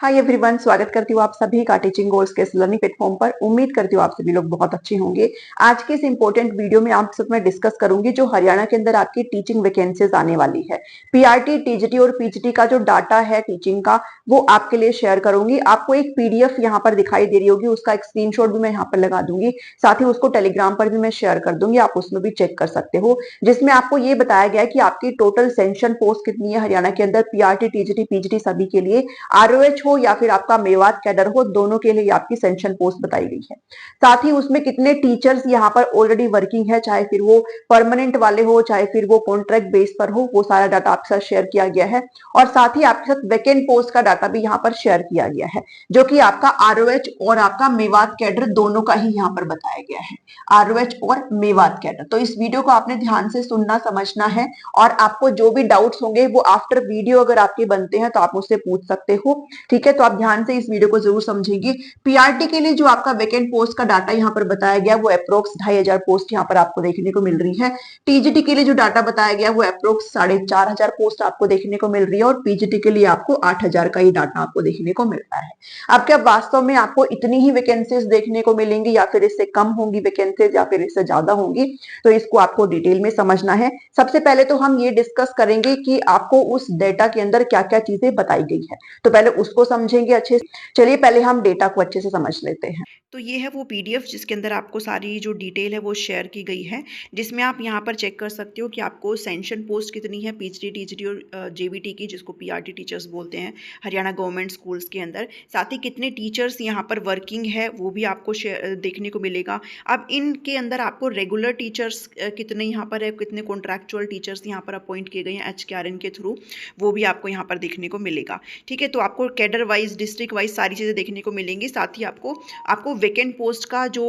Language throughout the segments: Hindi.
हाय एवरीवन, स्वागत करती हूँ आप सभी का टीचिंग गोल्स के इस लर्निंग प्लेटफॉर्म पर। उम्मीद करती हूँ आप सभी लोग बहुत अच्छे होंगे। आज के इस इंपॉर्टेंट वीडियो में आप सब मैं डिस्कस करूंगी जो हरियाणा के अंदर आपकी टीचिंग वैकेंसीज आने वाली है। पीआरटी, टीजीटी और पीजीटी का जो डाटा है टीचिंग का, वो आपके लिए शेयर करूंगी। आपको एक पीडीएफ यहाँ पर दिखाई दे रही होगी, उसका एक स्क्रीनशॉट भी मैं यहाँ पर लगा दूंगी। साथ ही उसको टेलीग्राम पर भी मैं शेयर कर दूंगी, आप उसमें भी चेक कर सकते हो, जिसमें आपको ये बताया गया है कि आपकी टोटल सेंशन पोस्ट कितनी है हरियाणा के अंदर, पीआरटी, टीजीटी, पीजीटी सभी के लिए। आरओएच हो या फिर आपका मेवात कैडर हो, दोनों के लिए आपकी सेंशन पोस्ट बताई गई है। साथ ही उसमें कितने टीचर्स यहाँ पर ऑलरेडी वर्किंग है, चाहे फिर वो परमानेंट वाले हो चाहे फिर वो कॉन्ट्रैक्ट बेस पर हो, वो सारा डाटा आपके साथ शेयर किया गया है। और साथ ही आपके साथ वैकेंट पोस्ट का डाटा भी यहाँ पर शेयर किया गया है, जो कि आपका आरओएच और आपका मेवात कैडर दोनों का ही यहाँ पर बताया गया है। आरओएच और मेवात कैडर। तो इस वीडियो को आपने ध्यान से सुनना समझना है, और आपको जो भी डाउट्स होंगे वो आफ्टर वीडियो अगर आपके बनते हैं तो आप मुझसे पूछ सकते हो। ठीक है, तो आप ध्यान से इस वीडियो को जरूर समझेंगे। पीआरटी के लिए जो आपका वैकेंट पोस्ट का डाटा यहाँ पर बताया गया वो अप्रोक्स 2500 पोस्ट यहाँ पर आपको देखने को मिल रही है। टीजीटी के लिए जो डाटा बताया गया वो अप्रोक्स 4500 पोस्ट आपको देखने को मिल रही है, और पीजीटी के लिए आपको 8000 का ही डाटा आपको देखने को मिल रहा है। अब क्या वास्तव में आपको इतनी ही वैकेंसीज देखने को मिलेंगी, या फिर इससे कम होंगी वैकेंसीज, या फिर इससे ज्यादा होंगी, तो इसको आपको डिटेल में समझना है। सबसे पहले तो हम ये डिस्कस करेंगे कि आपको उस डेटा के अंदर क्या क्या चीजें बताई गई है, तो पहले उसको समझेंगे अच्छे से। चलिए पहले हम डेटा को अच्छे से समझ लेते हैं। तो ये है वो पीडीएफ जिसके अंदर आपको सारी जो डिटेल है वो शेयर की गई है, जिसमें आप यहाँ पर चेक कर सकते हो कि आपको सेंशन पोस्ट कितनी है पीजीटी, टीजीटी और जेबीटी की, जिसको पीआरटी टीचर्स बोलते हैं हरियाणा गवर्नमेंट स्कूल्स के अंदर। साथ ही कितने टीचर्स यहाँ पर वर्किंग है वो भी आपको देखने को मिलेगा। अब इनके अंदर आपको रेगुलर टीचर्स कितने यहाँ पर है, कितने कॉन्ट्रैक्चुअल टीचर्स यहाँ पर अपॉइंट किए गए हैं एचकेआरएन के थ्रू, वो भी आपको यहाँ पर देखने को मिलेगा। ठीक है, तो आपको कैडर वाइज, डिस्ट्रिक्ट वाइज सारी चीज़ें देखने को मिलेंगी। साथ ही आपको वैकेंट पोस्ट का जो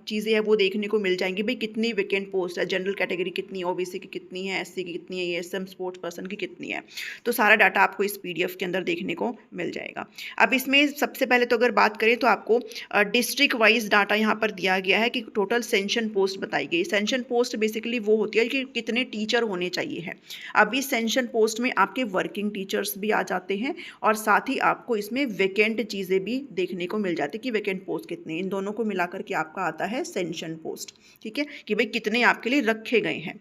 चीज़ें हैं वो देखने को मिल जाएंगी। भाई कितनी वैकेंट पोस्ट है, जनरल कैटेगरी कितनी, ओबीसी की कितनी है, एससी की कितनी है, एएसएम स्पोर्ट्स पर्सन की कितनी है। तो सारा डाटा आपको इस पीडीएफ के अंदर देखने को मिल जाएगा। अब इसमें सबसे पहले तो अगर बात करें तो आपको डिस्ट्रिक्ट वाइज डाटा यहाँ पर दिया गया है कि टोटल सेंशन पोस्ट बताई गई। सेंशन पोस्ट बेसिकली वो होती है कि कितने टीचर होने चाहिए है। अब इस सेंशन पोस्ट में आपके वर्किंग टीचर्स भी आ जाते हैं, और साथ ही आपको इसमें वैकेंट चीज़ें भी देखने को मिल जाती है कि वैकेंट पोस्ट कितने, इन दोनों को मिलाकर के आपका आता है सेंशन पोस्ट। ठीक है, कि भाई कितने आपके लिए रखे गए हैं।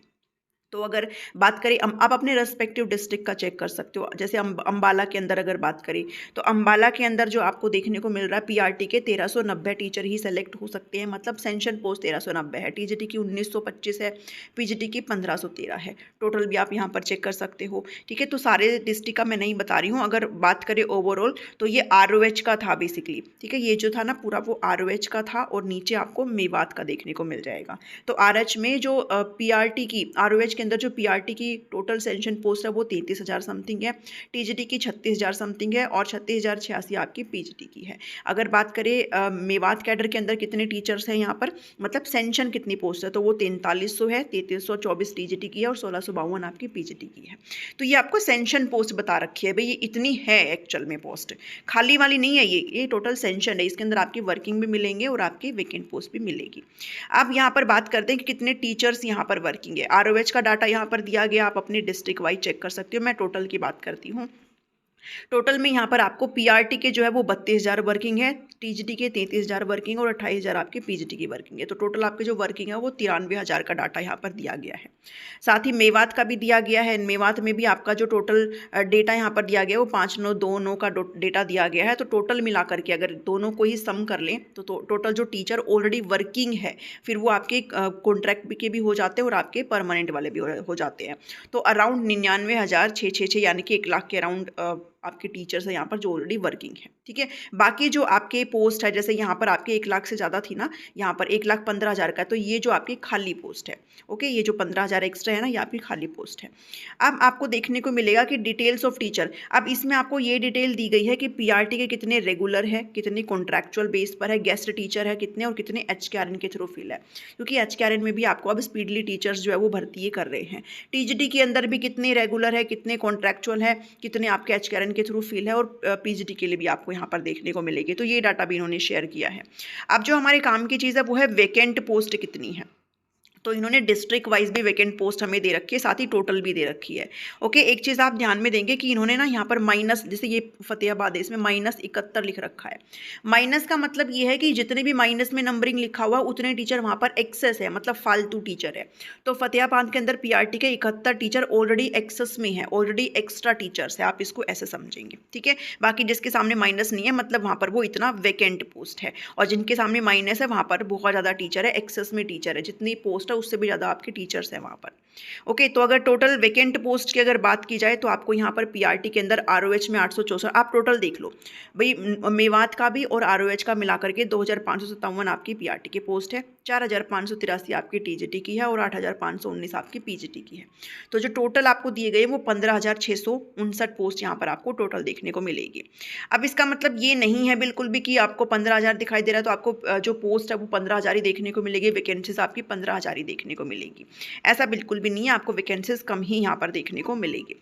तो अगर बात करें, आप अपने रेस्पेक्टिव डिस्ट्रिक्ट का चेक कर सकते हो। जैसे अंबाला के अंदर अगर बात करें तो अंबाला के अंदर जो आपको देखने को मिल रहा है, पीआरटी के 1390 टीचर ही सेलेक्ट हो सकते हैं, मतलब सेंशन पोस्ट 1390 है। टीजीटी की 1925 है, पीजीटी की 1513 है। टोटल भी आप यहाँ पर चेक कर सकते हो। ठीक है, तो सारे डिस्ट्रिक्ट का मैं नहीं बता रही हूँ। अगर बात करें ओवरऑल तो ये आरओएच का था बेसिकली। ठीक है, ये जो था ना पूरा वो आरओएच का था, और नीचे आपको मेवात का देखने को मिल जाएगा। तो आरएच में जो पीआरटी की, आरओएच के अंदर जो पीआरटी की टोटल सेंशन पोस्ट है वो 33,000 समथिंग है, टीजीटी की 36,000 समथिंग है, और 36,086 आपकी पीजीटी की है। अगर बात करें मेवात कैडर के अंदर कितने टीचर्स हैं यहाँ पर, मतलब सेंशन कितनी पोस्ट है, तो वो 4300 है, 3324 टीजीटी की है, और 1652 आपकी पीजीटी की है। तो ये आपको सेंशन पोस्ट बता रखी है, भाई ये इतनी है एक्चुअल में पोस्ट, खाली वाली नहीं है ये टोटल सेंशन है। इसके अंदर आपकी वर्किंग भी मिलेंगे और आपकी वैकेंट पोस्ट भी मिलेगी। अब यहाँ पर बात करते हैं कि कितने टीचर्स यहाँ पर वर्किंग है। आरओएच का डाटा यहाँ पर दिया गया, आप अपने डिस्ट्रिक्ट वाइज चेक कर सकते हो। मैं टोटल की बात करती हूँ। टोटल में यहाँ पर आपको पीआरटी के जो है वो 32,000 वर्किंग है, टीजीटी के 33,000 वर्किंग, और 28,000 आपकी पीजीटी की वर्किंग है। तो टोटल आपके जो वर्किंग है वो 93,000 का डाटा यहाँ पर दिया गया है। साथ ही मेवात का भी दिया गया है। मेवात में भी आपका जो टोटल डेटा यहाँ पर दिया गया है वो 5929 का डेटा दिया गया है। तो टोटल मिलाकर के अगर दोनों को ही सम कर लें तो टोटल जो टीचर ऑलरेडी वर्किंग है, फिर वो आपके कॉन्ट्रैक्ट के भी हो जाते हैं और आपके परमानेंट वाले भी हो जाते हैं। तो अराउंड 99,666 यानी कि 1 लाख के अराउंड आपके टीचर्स हैं यहाँ पर जो ऑलरेडी वर्किंग है। ठीक है, बाकी जो आपके पोस्ट है, जैसे यहाँ पर आपके 1 लाख से ज़्यादा थी ना, यहाँ पर 1,15,000 का, तो ये जो आपकी खाली पोस्ट है। ओके, ये जो 15,000 एक्स्ट्रा है ना, ये आपकी खाली पोस्ट है। अब आपको देखने को मिलेगा कि डिटेल्स ऑफ टीचर। अब इसमें आपको ये डिटेल दी गई है कि पीआरटी के कितने रेगुलर है, कितने कॉन्ट्रैक्चुअल बेस पर है, गेस्ट टीचर है कितने, और कितने एचकेआरएन के थ्रू फिल है, क्योंकि एचकेआरएन में भी आपको अब स्पीडली टीचर्स जो है वो भर्ती कर रहे हैं। टीजीटी के अंदर भी कितने रेगुलर है, कितने कॉन्ट्रैक्चुअल है, कितने आपके एचकेआरएन के थ्रू फिल है, और पीजीटी के लिए भी आपको यहाँ पर देखने को मिलेगी। तो ये डाटा भी इन्होंने शेयर किया है। अब जो हमारे काम की चीज़ है वो है वैकेंट पोस्ट कितनी है। तो इन्होंने डिस्ट्रिक्ट वाइज भी वैकेंट पोस्ट हमें दे रखी है, साथ ही टोटल भी दे रखी है। ओके, एक चीज़ आप ध्यान में देंगे कि इन्होंने ना यहाँ पर माइनस, जैसे ये फतेहाबाद है, इसमें -71 लिख रखा है। माइनस का मतलब ये है कि जितने भी माइनस में नंबरिंग लिखा हुआ उतने टीचर वहाँ पर एक्सेस है, मतलब फालतू टीचर है। तो फतेहाबाद के अंदर पीआरटी के 71 टीचर ऑलरेडी एक्सेस में है, ऑलरेडी एक्स्ट्रा टीचर्स है, आप इसको ऐसे समझेंगे, ठीक है। बाकी जिसके सामने माइनस नहीं है, मतलब वहाँ पर वो इतना वैकेंट पोस्ट है, और जिनके सामने माइनस है वहाँ पर बहुत ज़्यादा टीचर है, एक्सेस में टीचर है, जितनी पोस्ट है उससे भी ज़्यादा आपके टीचर्स हैं वहाँ पर। ओके, तो अगर टोटल वैकेंट पोस्ट की अगर बात की जाए तो आपको यहाँ पर पीआरटी के अंदर आरओएच में 864, आप टोटल देख लो भाई, मेवात का भी और आरओएच का मिला करके 2557 आपकी पीआरटी की पोस्ट है, 4583 आपकी टीजीटी की है और 8519 आपकी पीजीटी की है। तो जो टोटल आपको दिए गए वो 15659 पोस्ट यहाँ पर आपको टोटल देखने को मिलेगी। अब इसका मतलब ये नहीं है बिल्कुल भी कि आपको 15,000 दिखाई दे रहा है तो आपको जो पोस्ट है वो 15,000 ही देखने को मिलेगी, वैकेंसीज आपकी 15,000 ही देखने को मिलेगी, ऐसा बिल्कुल भी नहीं है। आपको वैकेंसीज कम ही यहाँ पर देखने को मिलेगी,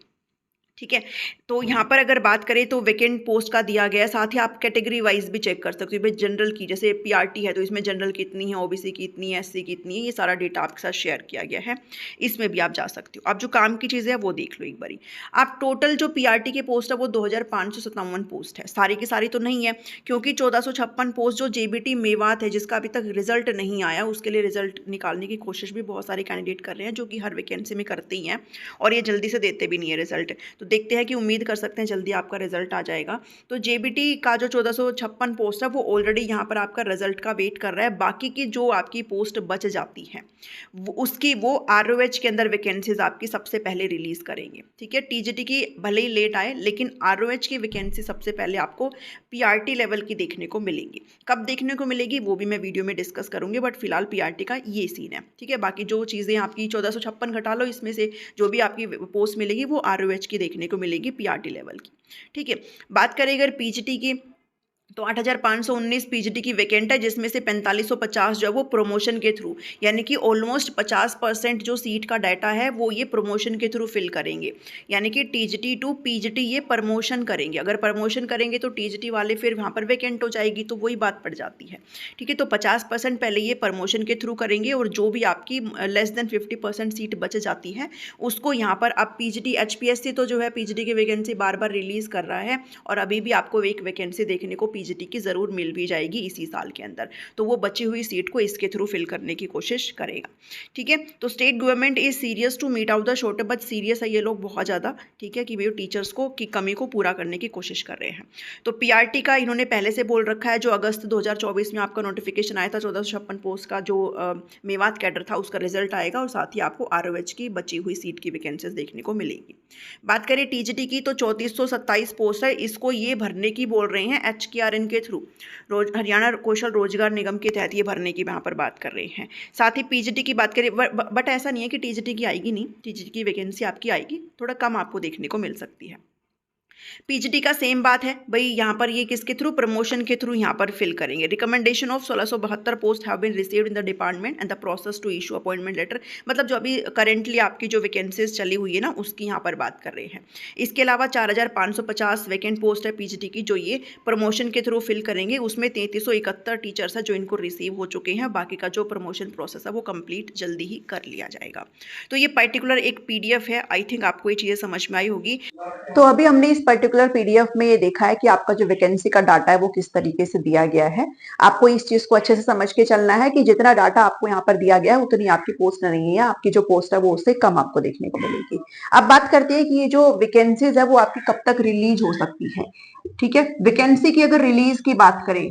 ठीक है। तो यहाँ पर अगर बात करें तो वैकेंट पोस्ट का दिया गया है, साथ ही आप कैटेगरी वाइज भी चेक कर सकते हो भाई, जनरल की जैसे पीआरटी है तो इसमें जनरल कितनी है, ओबीसी की इतनी है, एससी की इतनी है, ये सारा डेटा आपके साथ शेयर किया गया है, इसमें भी आप जा सकते हो। आप जो काम की चीज़ें है वो देख लो एक बारी। आप टोटल जो पीआरटी की पोस्ट है वो 2557 पोस्ट है, सारी की सारी तो नहीं है, क्योंकि 1456 पोस्ट जो जेबीटी मेवात है जिसका अभी तक रिजल्ट नहीं आया, उसके लिए रिजल्ट निकालने की कोशिश भी बहुत सारे कैंडिडेट कर रहे हैं, जो कि हर वैकेंसी में करते ही हैं, और ये जल्दी से देते भी नहीं है रिजल्ट। तो देखते हैं कि उम्मीद कर सकते हैं जल्दी आपका रिजल्ट आ जाएगा। तो जेबीटी का जो 1456 पोस्ट है वो ऑलरेडी यहाँ पर आपका रिजल्ट का वेट कर रहा है। बाकी की जो आपकी पोस्ट बच जाती है वो आरओएच के अंदर वैकेंसीज आपकी सबसे पहले रिलीज करेंगे, ठीक है। टीजीटी की भले ही लेट आए, लेकिन आरओएच की वैकेंसी सबसे पहले आपको पीआरटी लेवल की देखने को मिलेगी। कब देखने को मिलेगी वो भी मैं वीडियो में डिस्कस करूंगी, बट फिलहाल पीआरटी का ये सीन है, ठीक है। बाकी जो चीज़ें आपकी 1456 घटा लो, इसमें से जो भी आपकी पोस्ट मिलेगी वो आरओएच की देखने को मिलेगी, पीआरटी लेवल की, ठीक है। बात करें अगर पीजीटी की, तो 8519 पीजीटी की वैकेंट है, जिसमें से 4550 जो है वो प्रमोशन के थ्रू, यानी कि ऑलमोस्ट 50% जो सीट का डाटा है वो ये प्रमोशन के थ्रू फिल करेंगे, यानी कि टीजीटी टू पीजीटी ये प्रमोशन करेंगे। अगर प्रमोशन करेंगे तो टीजीटी वाले फिर वहाँ पर वैकेंट हो जाएगी, तो वही बात पड़ जाती है, ठीक है। तो 50% पहले ये प्रमोशन के थ्रू करेंगे, और जो भी आपकी लेस देन 50% सीट बच जाती है उसको यहाँ पर आप पीजीटी एचपीएससी तो जो है पीजीटी की वैकेंसी बार बार रिलीज़ कर रहा है, और अभी भी आपको एक वैकेंसी देखने को पीजीटी की ज़रूर मिल भी जाएगी इसी साल के अंदर, तो वो बची हुई सीट को इसके थ्रू फिल करने की कोशिश करेगा, ठीक है। तो state government is serious to meet out the shortage, serious है ये लोग बहुत ज़्यादा, ठीक है, कि भाई टीचर्स को की कमी को पूरा करने की कोशिश कर रहे हैं। तो पीआरटी का इन्होंने पहले से बोल रखा है, जो अगस्त 2024 में आपका नोटिफिकेशन आया था 1456 पोस्ट का, जो मेवात कैडर था उसका रिजल्ट आएगा, और साथ ही आपको आरओएच की बची हुई सीट की वैकेंसीज देखने को मिलेगी। बात करें टीजीटी की, तो 3427 पोस्ट है, इसको ये भरने की बोल रहे हैं एचकेआरएन के थ्रू, हरियाणा कौशल रोजगार निगम के तहत ये भरने की यहाँ पर बात कर रहे हैं। साथ ही पीजीटी की बात करें, बट ऐसा नहीं है कि टीजीटी की आएगी नहीं, टीजीटी की वैकेंसी आपकी आएगी, थोड़ा कम आपको देखने को मिल सकती है। पीजीटी का सेम बात है भाई, यहाँ पर ये किसके थ्रू, प्रमोशन के थ्रू यहाँ पर फिल करेंगे। Recommendation of 1672 post have been received in the department and the process to issue appointment letter, मतलब जो अभी करेंटली आपकी जो वैकेंसीज चली हुई है ना उसकी यहाँ पर बात कर रहे हैं। इसके अलावा 4550 वैकेंट पोस्ट है पीजीटी की, जो ये प्रमोशन के थ्रू फिल करेंगे, उसमें 3371 टीचर्स है जो इनको रिसीव हो चुके हैं, बाकी का जो प्रमोशन प्रोसेस है वो कंप्लीट जल्दी ही कर लिया जाएगा। तो ये पर्टिकुलर एक पीडीएफ है, आई थिंक आपको ये चीज़ें समझ में आई होगी। तो अभी हमने इस पर्टिकुलर पीडीएफ में ये देखा है कि आपका जो वैकेंसी का डाटा है वो किस तरीके से दिया गया है। आपको इस चीज को अच्छे से समझ के चलना है कि जितना डाटा आपको यहाँ पर दिया गया है उतनी आपकी पोस्ट नहीं है, आपकी जो पोस्ट है वो उससे कम आपको देखने को मिलेगी। अब बात करते हैं कि ये जो वैकेंसीज है वो आपकी कब तक रिलीज हो सकती है, ठीक है। वैकेंसी की अगर रिलीज की बात करें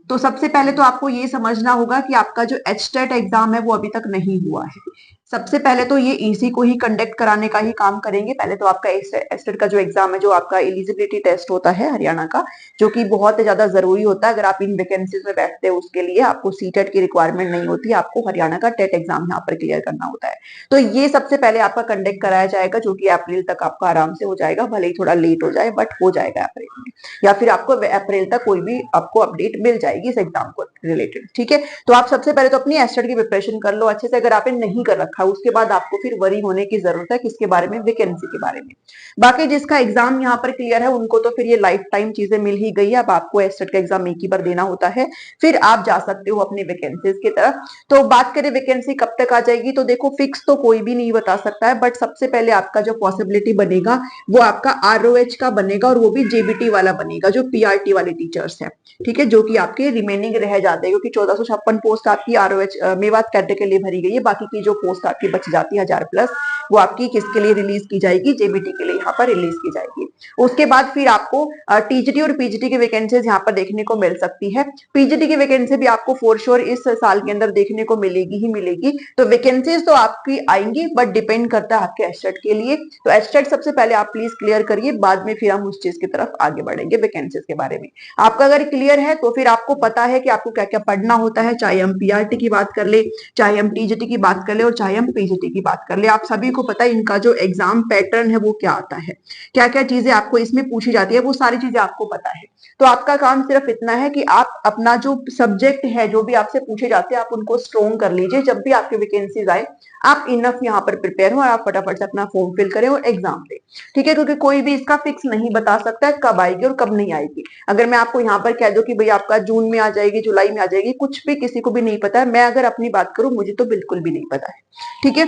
तो सबसे पहले तो आपको ये समझना होगा कि आपका जो एचटेट एग्जाम है वो अभी तक नहीं हुआ है। सबसे पहले तो ये इसी को ही कंडक्ट कराने का ही काम करेंगे। पहले तो आपका एचटेट का जो एग्जाम है, जो आपका एलिजिबिलिटी टेस्ट होता है हरियाणा का, जो कि बहुत ज्यादा जरूरी होता है। अगर आप इन वैकेंसीज में बैठते हैं उसके लिए आपको सीटेट की रिक्वायरमेंट नहीं होती, आपको हरियाणा का टेट एग्जाम यहाँ पर क्लियर करना होता है। तो ये सबसे पहले आपका कंडक्ट कराया जाएगा, जो कि अप्रैल तक आपका आराम से हो जाएगा, भले ही थोड़ा लेट हो जाए बट हो जाएगा अप्रैल में, या फिर आपको अप्रैल तक कोई भी आपको अपडेट मिल जाएगी इस एग्जाम को रिलेटेड, ठीक है। तो आप सबसे पहले तो अपनी एचटेट की प्रिपरेशन कर लो अच्छे से, अगर आपने नहीं कर रखा रखा है, उसके बाद आपको फिर वरी होने की जरूरत है किसके बारे में, वैकेंसी के बारे में। बाकी जिसका एग्जाम यहाँ पर क्लियर है उनको तो फिर ये लाइफ टाइम चीजें मिल ही गई है। अब आपको एस्टेट का एग्जाम एक ही बार देना होता है, फिर आप जा सकते हो अपनी वैकेंसीज की तरफ। तो बात करें वैकेंसी कब तक आ जाएगी, तो देखो फिक्स तो कोई भी नहीं बता सकता है, बट सबसे पहले आपका जो पॉसिबिलिटी बनेगा वो आपका आरओएच का बनेगा, और वो भी जेबीटी वाला बनेगा, जो पीआरटी वाले टीचर्स है, ठीक है, जो कि आपके रिमेनिंग रह जाते हैं, क्योंकि 1456 पोस्ट आपकी आरओएच मेवात कैडर के लिए भरी गई है। बाकी की जो पोस्ट आपकी बच जाती है 1000+, वो आपकी किसके लिए रिलीज की जाएगी, जेबीटी के लिए यहाँ पर रिलीज की जाएगी। उसके बाद फिर आपको टीजीटी और पीजीटी की वैकेंसीज यहाँ पर देखने को मिल सकती है। पीजीटी की वैकेंसी भी आपको फॉर श्योर इस साल के अंदर देखने को मिलेगी ही मिलेगी। तो वैकेंसीज तो आपकी आएंगी, बट डिपेंड करता है आपके एस्टेट के लिए। तो एस्टेट सबसे पहले आप प्लीज क्लियर करिए, बाद में फिर हम उस चीज की तरफ आगे बढ़ेंगे वैकेंसीज के बारे में। आपका अगर क्लियर है तो फिर आपको पता है कि आपको क्या क्या पढ़ना होता है, चाहे हम पीआरटी की बात कर ले, चाहे हम टीजीटी की बात कर ले, और चाहे हम पीजीटी की बात कर ले। आप सभी को पता है इनका जो एग्जाम पैटर्न है वो क्या आता है, क्या क्या चीजें आपको इसमें पूछी जाती है, वो सारी चीजें आपको पता है। तो आपका काम सिर्फ इतना है कि आप अपना जो सब्जेक्ट है, जो भी आपसे पूछे जाते हैं, आप उनको स्ट्रॉन्ग कर लीजिए। जब भी आपके वैकेंसीज आए आप इनफ यहाँ पर प्रिपेयर हो, और आप फटाफट से अपना फॉर्म फिल करें और एग्जाम दें, ठीक है, क्योंकि कोई भी इसका फिक्स नहीं बता सकता है कब आएगी और कब नहीं आएगी। अगर मैं आपको यहाँ पर कह दूं कि भाई आपका जून में आ जाएगी, जुलाई में आ जाएगी, कुछ भी किसी को भी नहीं पता है। मैं अगर अपनी बात करूं, मुझे तो बिल्कुल भी नहीं पता है, ठीक है।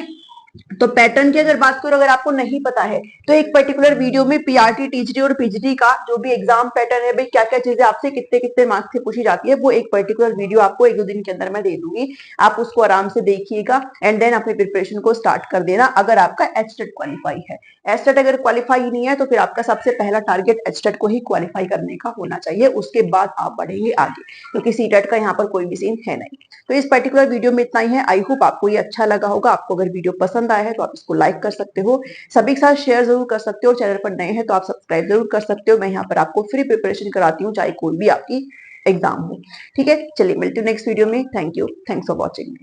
तो पैटर्न की अगर बात करो, अगर आपको नहीं पता है तो एक पर्टिकुलर वीडियो में पीआरटी, टीजीटी और पीजीटी का जो भी एग्जाम पैटर्न है, भाई क्या क्या चीजें आपसे कितने कितने मार्क्स से पूछी जाती है, वो एक पर्टिकुलर वीडियो आपको 1-2 दिन के अंदर मैं दे दूंगी। आप उसको आराम से देखिएगा एंड देन अपनी प्रिपरेशन को स्टार्ट कर देना, अगर आपका एचटेट क्वालिफाई है। एचटेट अगर क्वालिफाई नहीं है तो फिर आपका सबसे पहला टारगेट एचटेट को ही क्वालिफाई करने का होना चाहिए, उसके बाद आप बढ़ेंगे आगे, क्योंकि सीटेट का यहाँ पर कोई भी सीन है नहीं। तो इस पर्टिकुलर वीडियो में इतना ही है। आई होप आपको ये अच्छा लगा होगा। आपको अगर वीडियो पसंद आया है तो आप इसको लाइक कर सकते हो, सभी के साथ शेयर जरूर कर सकते हो। चैनल पर नए हैं तो आप सब्सक्राइब जरूर कर सकते हो। मैं यहाँ पर आपको फ्री प्रिपरेशन कराती हूँ, चाहे कोई भी आपकी एग्जाम हो, ठीक है। चलिए मिलती हूँ नेक्स्ट वीडियो में। Thank you, thanks for watching.